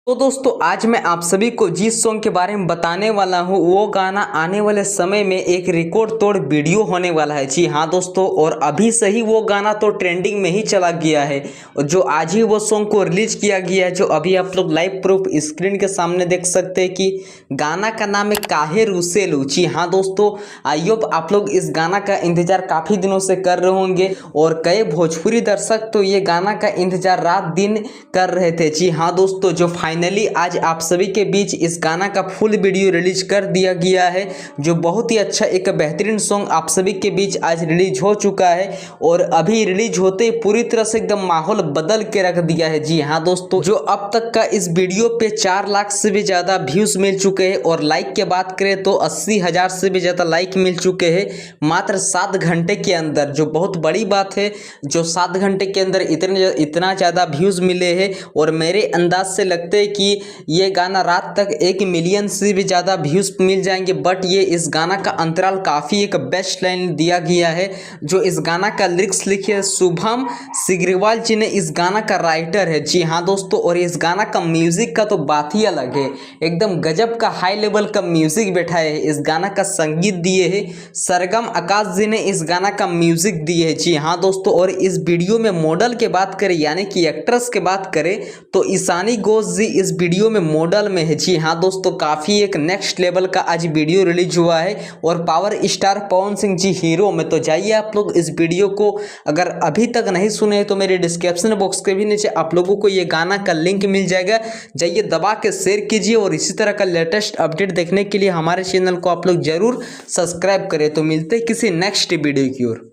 तो दोस्तों आज मैं आप सभी को जिस सॉन्ग के बारे में बताने वाला हूँ वो गाना आने वाले समय में एक रिकॉर्ड तोड़ वीडियो होने वाला है। जी हाँ दोस्तों, और अभी से ही वो गाना तो ट्रेंडिंग में ही चला गया है और जो आज ही वो सॉन्ग को रिलीज किया गया है, जो अभी आप लोग लाइव प्रूफ स्क्रीन के सामने देख सकते हैं कि गाना का नाम है काहे रुसेलू। जी हाँ दोस्तों, आई होप आप लोग इस गाना का इंतजार काफ़ी दिनों से कर रहे होंगे और कई भोजपुरी दर्शक तो ये गाना का इंतजार रात दिन कर रहे थे। जी हाँ दोस्तों, जो फाइनली आज आप सभी के बीच इस गाना का फुल वीडियो रिलीज कर दिया गया है, जो बहुत ही अच्छा एक बेहतरीन सॉन्ग आप सभी के बीच आज रिलीज हो चुका है और अभी रिलीज होते ही पूरी तरह से एकदम माहौल बदल के रख दिया है। जी हाँ दोस्तों, जो अब तक का इस वीडियो पे 4 लाख से भी ज़्यादा व्यूज़ मिल चुके हैं और लाइक की बात करें तो 80,000 से भी ज़्यादा लाइक मिल चुके हैं मात्र 7 घंटे के अंदर, जो बहुत बड़ी बात है। जो 7 घंटे के अंदर इतना ज़्यादा व्यूज़ मिले हैं और मेरे अंदाज से लगते है कि ये गाना रात तक 1 मिलियन से भी ज़्यादा व्यूज़ मिल जाएंगे। बट ये इस गाना का अंतराल काफ़ी एक बेस्ट लाइन दिया गया है। जो इस गाना का लिरिक्स लिखे है शुभम सिग्रीवाल जी ने, इस गाना का राइटर है। जी हाँ दोस्तों, और इस गाना का म्यूज़िक का तो बात ही अलग है, एकदम गजब का हाई लेवल का म्यूज़िक बैठाए है। इस गाना का संगीत दिए है सरगम आकाश जी ने, इस गाना का म्यूज़िक दिए है। जी हाँ दोस्तों, और इस वीडियो में मॉडल के बात करें यानी कि एक्ट्रेस के बात करें तो ईशानी घोष जी इस वीडियो में मॉडल में है। जी हाँ दोस्तों, काफ़ी एक नेक्स्ट लेवल का आज वीडियो रिलीज हुआ है और power star Pawan Singh ji hero में। तो जाइए आप लोग इस वीडियो को अगर अभी तक नहीं सुने तो मेरे डिस्क्रिप्शन बॉक्स के भी नीचे आप लोगों को ये गाना का लिंक मिल जाएगा, जाइए दबा के शेयर कीजिए और इसी तरह का लेटेस्ट अपडेट देखने के लिए हमारे चैनल को आप लोग जरूर सब्सक्राइब करें। तो मिलते हैं किसी नेक्स्ट वीडियो की ओर।